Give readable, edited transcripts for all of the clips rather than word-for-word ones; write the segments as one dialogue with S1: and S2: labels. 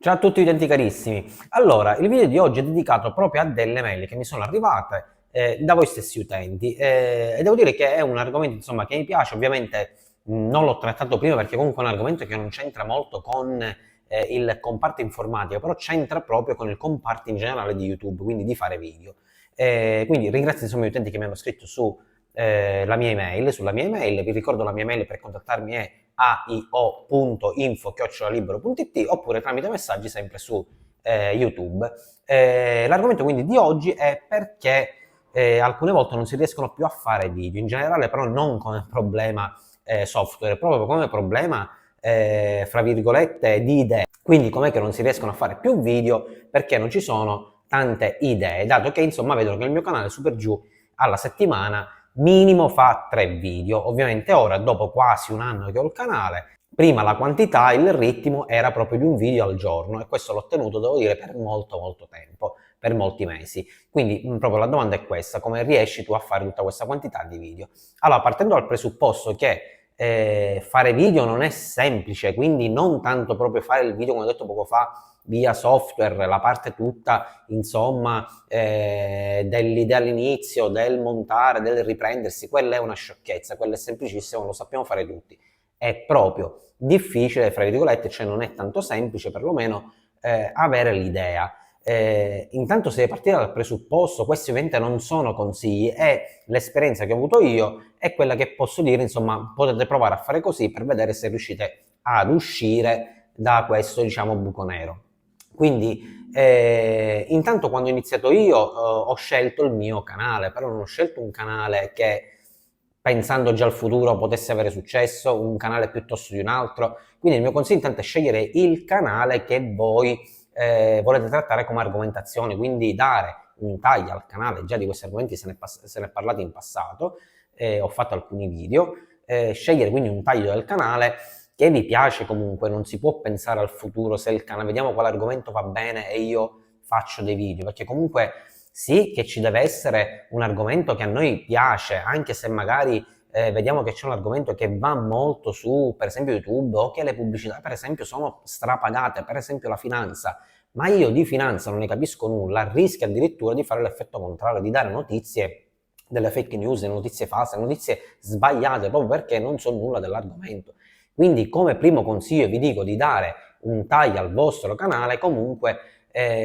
S1: Ciao a tutti utenti carissimi. Allora, il video di oggi è dedicato proprio a delle mail che mi sono arrivate da voi stessi utenti e devo dire che è un argomento insomma che mi piace, ovviamente non l'ho trattato prima perché comunque è un argomento che non c'entra molto con il comparto informatico, però c'entra proprio con il comparto in generale di YouTube, quindi di fare video. Quindi ringrazio insomma gli utenti che mi hanno scritto su la mia email, sulla mia email, vi ricordo la mia email per contattarmi è aio.info@libero.it oppure tramite messaggi sempre su YouTube. L'argomento quindi di oggi è perché alcune volte non si riescono più a fare video, in generale però non come problema software, proprio come problema fra virgolette di idee. Quindi com'è che non si riescono a fare più video? Perché non ci sono tante idee, dato che insomma vedo che il mio canale Super Giù alla settimana minimo fa 3 video. Ovviamente ora, dopo quasi un anno che ho il canale, prima la quantità, il ritmo era proprio di un video al giorno e questo l'ho ottenuto, devo dire, per molto tempo, per molti mesi. Quindi proprio la domanda è questa: come riesci tu a fare tutta questa quantità di video? Allora, partendo dal presupposto che fare video non è semplice, quindi non tanto proprio fare il video, come ho detto poco fa, via software, la parte tutta, insomma, dell'idea all'inizio, del montare, del riprendersi, quella è una sciocchezza, quella è semplicissima, lo sappiamo fare tutti. È proprio difficile, fra virgolette, cioè non è tanto semplice perlomeno avere l'idea. Intanto se partire dal presupposto, questi ovviamente non sono consigli, è l'esperienza che ho avuto io, è quella che posso dire, insomma, potete provare a fare così per vedere se riuscite ad uscire da questo, diciamo, buco nero. Quindi, intanto quando ho iniziato io ho scelto il mio canale, però non ho scelto un canale che pensando già al futuro potesse avere successo, un canale piuttosto di un altro. Quindi il mio consiglio intanto è scegliere il canale che voi volete trattare come argomentazione, quindi dare un taglio al canale. Già di questi argomenti se ne è parlato in passato, ho fatto alcuni video, scegliere quindi un taglio del canale che vi piace comunque. Non si può pensare al futuro se il canale, vediamo quale argomento va bene e io faccio dei video, perché comunque sì che ci deve essere un argomento che a noi piace, anche se magari vediamo che c'è un argomento che va molto su, per esempio, YouTube, o che le pubblicità, per esempio, sono strapagate, per esempio la finanza, ma io di finanza non ne capisco nulla, rischia addirittura di fare l'effetto contrario, di dare notizie, delle fake news, notizie false, notizie sbagliate, proprio perché non so nulla dell'argomento. Quindi come primo consiglio vi dico di dare un taglio al vostro canale comunque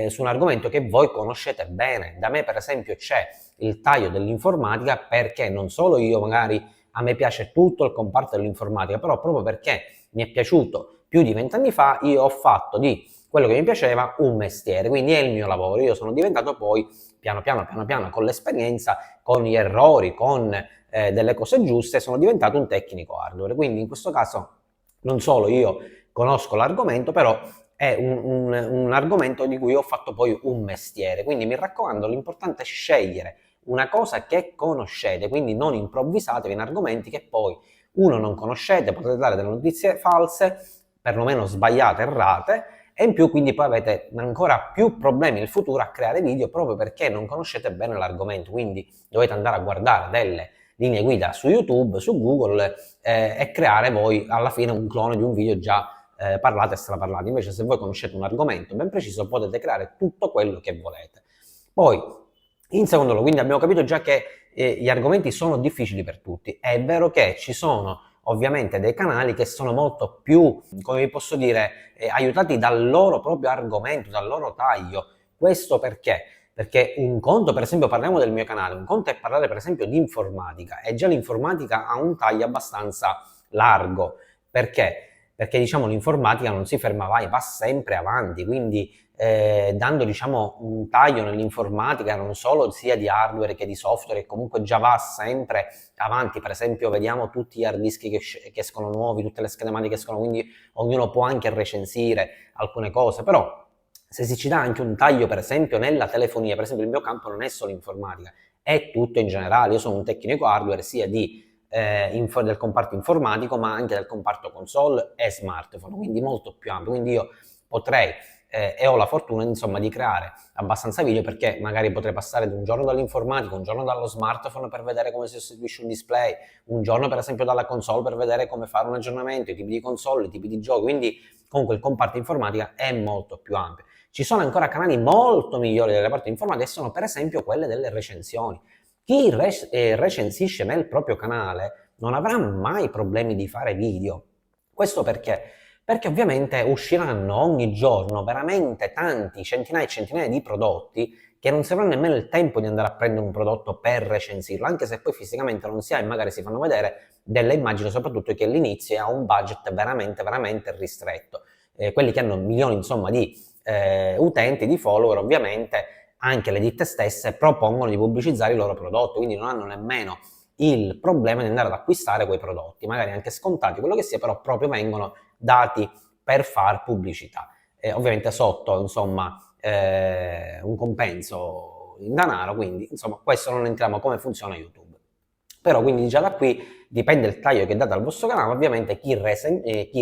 S1: su un argomento che voi conoscete bene. Da me per esempio c'è il taglio dell'informatica perché non solo io magari a me piace tutto il comparto dell'informatica, però proprio perché mi è piaciuto più di 20 anni fa, io ho fatto di quello che mi piaceva un mestiere, quindi è il mio lavoro. Io sono diventato poi piano piano con l'esperienza, con gli errori, con delle cose giuste, sono diventato un tecnico hardware. Quindi in questo caso non solo io conosco l'argomento, però è un argomento di cui ho fatto poi un mestiere. Quindi mi raccomando, l'importante è scegliere una cosa che conoscete, quindi non improvvisatevi in argomenti che poi uno non conoscete, potete dare delle notizie false, perlomeno sbagliate, errate, e in più quindi poi avete ancora più problemi nel futuro a creare video proprio perché non conoscete bene l'argomento. Quindi dovete andare a guardare delle linee guida su YouTube, su Google e creare voi alla fine un clone di un video già parlato e straparlato. Invece se voi conoscete un argomento ben preciso potete creare tutto quello che volete. Poi, in secondo luogo, quindi abbiamo capito già che gli argomenti sono difficili per tutti. È vero che ci sono ovviamente dei canali che sono molto più, come vi posso dire, aiutati dal loro proprio argomento, dal loro taglio. Questo perché? Perché un conto, per esempio, parliamo del mio canale, un conto è parlare per esempio di informatica e già l'informatica ha un taglio abbastanza largo. Perché? Perché diciamo l'informatica non si ferma mai, va sempre avanti, quindi dando diciamo un taglio nell'informatica non solo sia di hardware che di software, che comunque già va sempre avanti. Per esempio vediamo tutti gli hard disk che escono nuovi, tutte le schede che escono, quindi ognuno può anche recensire alcune cose, però se si ci dà anche un taglio per esempio nella telefonia, per esempio il mio campo non è solo informatica, è tutto in generale. Io sono un tecnico hardware sia del comparto informatico ma anche del comparto console e smartphone, quindi molto più ampio. Quindi io potrei e ho la fortuna insomma di creare abbastanza video perché magari potrei passare un giorno dall'informatica, un giorno dallo smartphone per vedere come si sostituisce un display, un giorno per esempio dalla console per vedere come fare un aggiornamento, i tipi di console, i tipi di giochi. Quindi comunque il comparto informatica è molto più ampio. Ci sono ancora canali molto migliori del reparto informatica e sono per esempio quelle delle recensioni. Chi recensisce nel proprio canale non avrà mai problemi di fare video. Questo perché? Perché ovviamente usciranno ogni giorno veramente tanti, centinaia e centinaia di prodotti che non si avranno nemmeno il tempo di andare a prendere un prodotto per recensirlo, anche se poi fisicamente non si ha e magari si fanno vedere delle immagini, soprattutto che all'inizio ha un budget veramente, veramente ristretto. Quelli che hanno milioni, insomma, di utenti, di follower, ovviamente anche le ditte stesse propongono di pubblicizzare i loro prodotti, quindi non hanno nemmeno il problema di andare ad acquistare quei prodotti, magari anche scontati, quello che sia, però proprio vengono dati per far pubblicità. Ovviamente sotto, insomma, un compenso in denaro, quindi insomma questo non entriamo come funziona YouTube. Però quindi già da qui dipende il taglio che date al vostro canale, ovviamente chi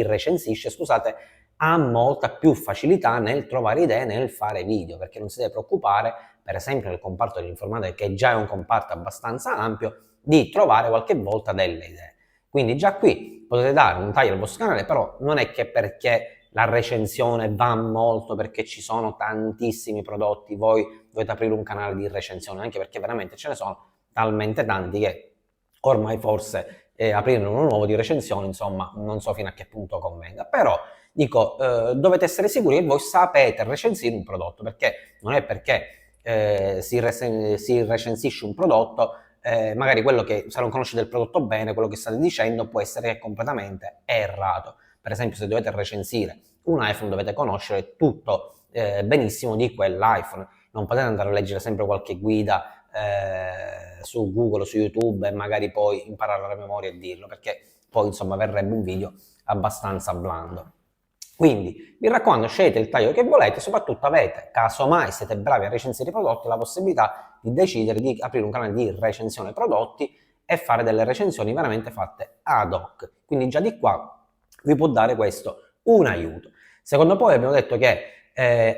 S1: recensisce, scusate, ha molta più facilità nel trovare idee, nel fare video, perché non si deve preoccupare, per esempio nel comparto dell'informatica, che già è un comparto abbastanza ampio, di trovare qualche volta delle idee. Quindi già qui potete dare un taglio al vostro canale, però non è che perché la recensione va molto, perché ci sono tantissimi prodotti, voi dovete aprire un canale di recensione, anche perché veramente ce ne sono talmente tanti che ormai forse aprire uno nuovo di recensione, insomma, non so fino a che punto convenga. Però dico, dovete essere sicuri che voi sapete recensire un prodotto, perché non è perché si recensisce un prodotto, magari quello che, se non conoscete il prodotto bene, quello che state dicendo può essere completamente errato. Per esempio, se dovete recensire un iPhone dovete conoscere tutto benissimo di quell'iPhone, non potete andare a leggere sempre qualche guida su Google o su YouTube e magari poi imparare alla memoria e dirlo, perché poi insomma verrebbe un video abbastanza blando. Quindi vi raccomando, scegliete il taglio che volete, soprattutto avete, casomai siete bravi a recensire i prodotti, la possibilità di decidere di aprire un canale di recensione prodotti e fare delle recensioni veramente fatte ad hoc. Quindi già di qua vi può dare questo un aiuto. Secondo poi abbiamo detto che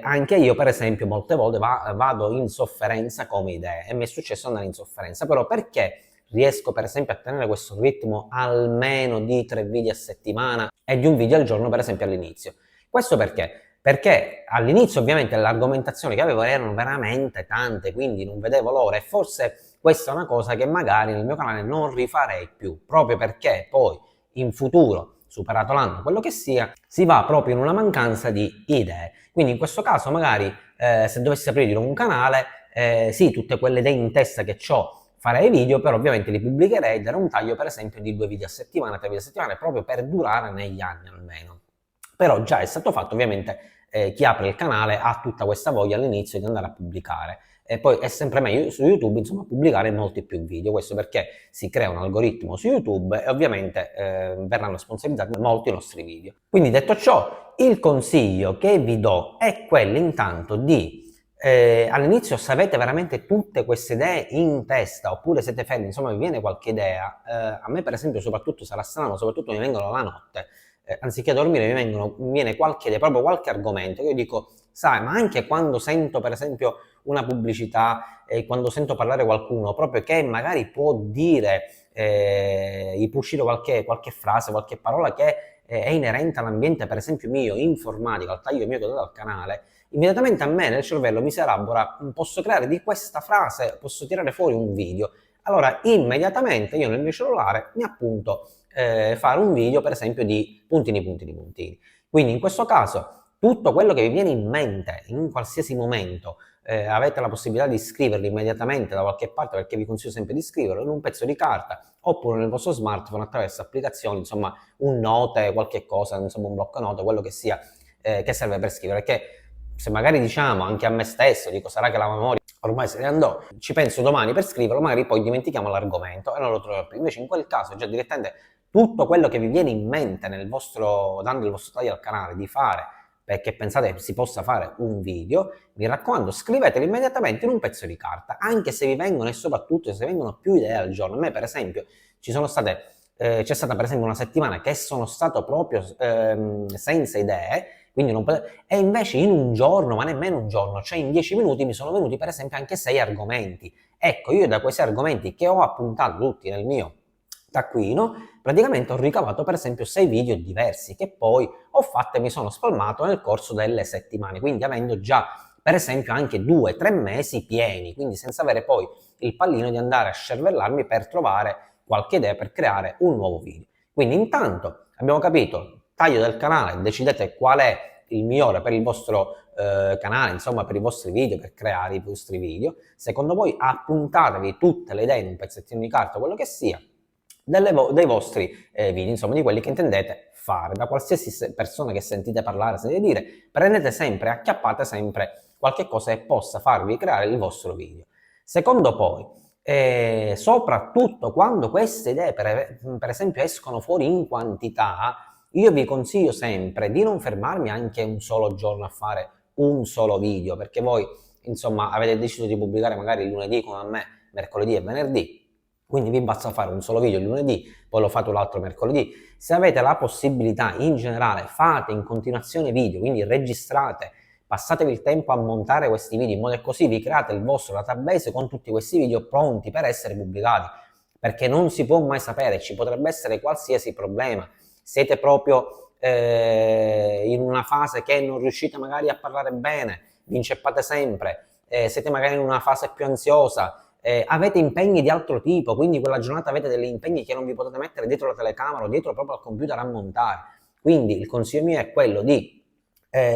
S1: anche io per esempio molte volte vado in sofferenza come idee e mi è successo andare in sofferenza, però perché riesco per esempio a tenere questo ritmo almeno di 3 video a settimana e di un video al giorno per esempio all'inizio? Questo perché? Perché all'inizio ovviamente le argomentazioni che avevo erano veramente tante, quindi non vedevo l'ora e forse questa è una cosa che magari nel mio canale non rifarei più, proprio perché poi in futuro, superato l'anno, quello che sia, si va proprio in una mancanza di idee. Quindi in questo caso magari se dovessi aprire un canale, sì, tutte quelle idee in testa che ho farei video, però ovviamente li pubblicherei, darei un taglio per esempio di 2 video a settimana, 3 video a settimana, proprio per durare negli anni almeno. Però già è stato fatto, ovviamente chi apre il canale ha tutta questa voglia all'inizio di andare a pubblicare. E poi è sempre meglio su YouTube, insomma, pubblicare molti più video, questo perché si crea un algoritmo su YouTube e ovviamente verranno sponsorizzati molti nostri video. Quindi detto ciò, il consiglio che vi do è quello intanto di all'inizio se avete veramente tutte queste idee in testa oppure siete fermi, insomma vi viene qualche idea, a me per esempio soprattutto sarà strano, soprattutto mi vengono la notte, anziché dormire mi viene qualche idea, proprio qualche argomento, io dico, sai, ma anche quando sento per esempio una pubblicità, quando sento parlare qualcuno proprio che magari può dire, gli può uscire qualche frase, qualche parola che è inerente all'ambiente per esempio mio, informatico, al taglio mio che ho dato al canale, immediatamente a me nel cervello mi si elabora, posso creare di questa frase, posso tirare fuori un video. Allora immediatamente io nel mio cellulare mi appunto fare un video per esempio di puntini puntini puntini. Quindi in questo caso tutto quello che vi viene in mente in qualsiasi momento, avete la possibilità di scriverlo immediatamente da qualche parte, perché vi consiglio sempre di scriverlo in un pezzo di carta oppure nel vostro smartphone attraverso applicazioni, insomma un note, qualche cosa, insomma un blocco note, quello che sia che serve per scrivere, perché se magari diciamo anche a me stesso, dico sarà che la memoria ormai se ne andò, ci penso domani per scriverlo, magari poi dimentichiamo l'argomento e non lo trovo più. Invece in quel caso già direttamente tutto quello che vi viene in mente dando il vostro taglio al canale di fare, perché pensate che si possa fare un video, mi raccomando scrivetelo immediatamente in un pezzo di carta, anche se vi vengono e soprattutto se vengono più idee al giorno. A me per esempio c'è stata per esempio una settimana che sono stato proprio senza idee, quindi e invece in un giorno, ma nemmeno un giorno, cioè in 10 minuti mi sono venuti per esempio anche 6 argomenti. Ecco, io da questi argomenti che ho appuntato tutti nel mio taccuino, praticamente ho ricavato per esempio 6 video diversi che poi ho fatto e mi sono spalmato nel corso delle settimane, quindi avendo già per esempio anche 2-3 mesi pieni, quindi senza avere poi il pallino di andare a scervellarmi per trovare qualche idea per creare un nuovo video. Quindi intanto abbiamo capito, taglio del canale, decidete qual è il migliore per il vostro canale, insomma per i vostri video, per creare i vostri video. Secondo voi appuntatevi tutte le idee in un pezzettino di carta, quello che sia, dei vostri video, insomma di quelli che intendete fare, da qualsiasi persona che sentite parlare, sentite dire, prendete sempre, acchiappate sempre qualche cosa che possa farvi creare il vostro video. Secondo poi, soprattutto quando queste idee per esempio escono fuori in quantità, io vi consiglio sempre di non fermarmi anche un solo giorno a fare un solo video, perché voi insomma avete deciso di pubblicare magari il lunedì come a me, mercoledì e venerdì, quindi vi basta fare un solo video il lunedì, poi lo fate l'altro mercoledì. Se avete la possibilità in generale fate in continuazione video, quindi registrate, passatevi il tempo a montare questi video in modo che così vi create il vostro database con tutti questi video pronti per essere pubblicati, perché non si può mai sapere, ci potrebbe essere qualsiasi problema. Siete proprio in una fase che non riuscite magari a parlare bene, vi inceppate sempre, siete magari in una fase più ansiosa, avete impegni di altro tipo, quindi quella giornata avete degli impegni che non vi potete mettere dietro la telecamera o dietro proprio al computer a montare. Quindi il consiglio mio è quello di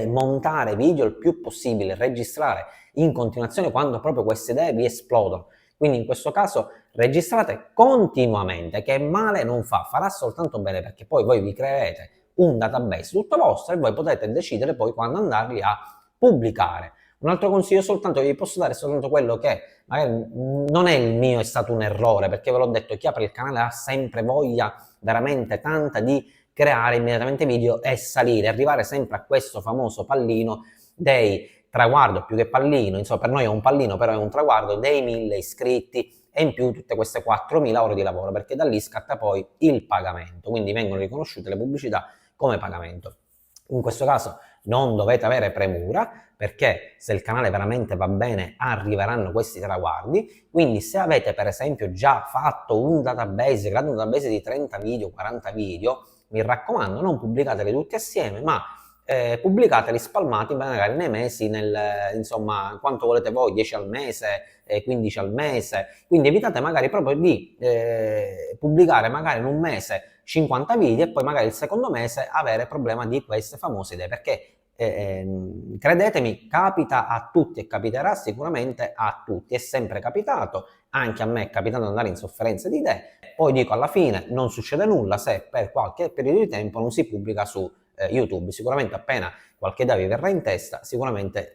S1: montare video il più possibile, registrare in continuazione quando proprio queste idee vi esplodono. Quindi in questo caso registrate continuamente, che male non fa, farà soltanto bene perché poi voi vi creerete un database tutto vostro e voi potete decidere poi quando andarli a pubblicare. Un altro consiglio soltanto che vi posso dare è soltanto quello che magari non è il mio, è stato un errore, perché ve l'ho detto, chi apre il canale ha sempre voglia veramente tanta di creare immediatamente video e salire, arrivare sempre a questo famoso pallino dei traguardo più che pallino, insomma per noi è un pallino però è un traguardo dei 1000 iscritti e in più tutte queste 4000 ore di lavoro, perché da lì scatta poi il pagamento, quindi vengono riconosciute le pubblicità come pagamento. In questo caso non dovete avere premura, perché se il canale veramente va bene arriveranno questi traguardi, quindi se avete per esempio già fatto un database, creato un database di 30 video, 40 video, mi raccomando non pubblicateli tutti assieme, ma pubblicateli spalmati magari nei mesi, insomma quanto volete voi, 10 al mese, 15 al mese, quindi evitate magari proprio di pubblicare magari in un mese 50 video e poi magari il secondo mese avere problema di queste famose idee, perché credetemi, capita a tutti e capiterà sicuramente a tutti, è sempre capitato, anche a me è capitato di andare in sofferenza di idee, poi dico alla fine non succede nulla se per qualche periodo di tempo non si pubblica su YouTube, sicuramente appena qualche idea vi verrà in testa, sicuramente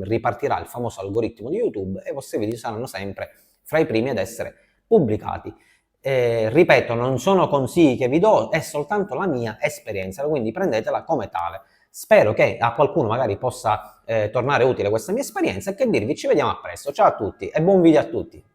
S1: ripartirà il famoso algoritmo di YouTube e i vostri video saranno sempre fra i primi ad essere pubblicati. Ripeto, non sono consigli che vi do, è soltanto la mia esperienza, quindi prendetela come tale. Spero che a qualcuno magari possa tornare utile questa mia esperienza e che dirvi ci vediamo a presto. Ciao a tutti e buon video a tutti!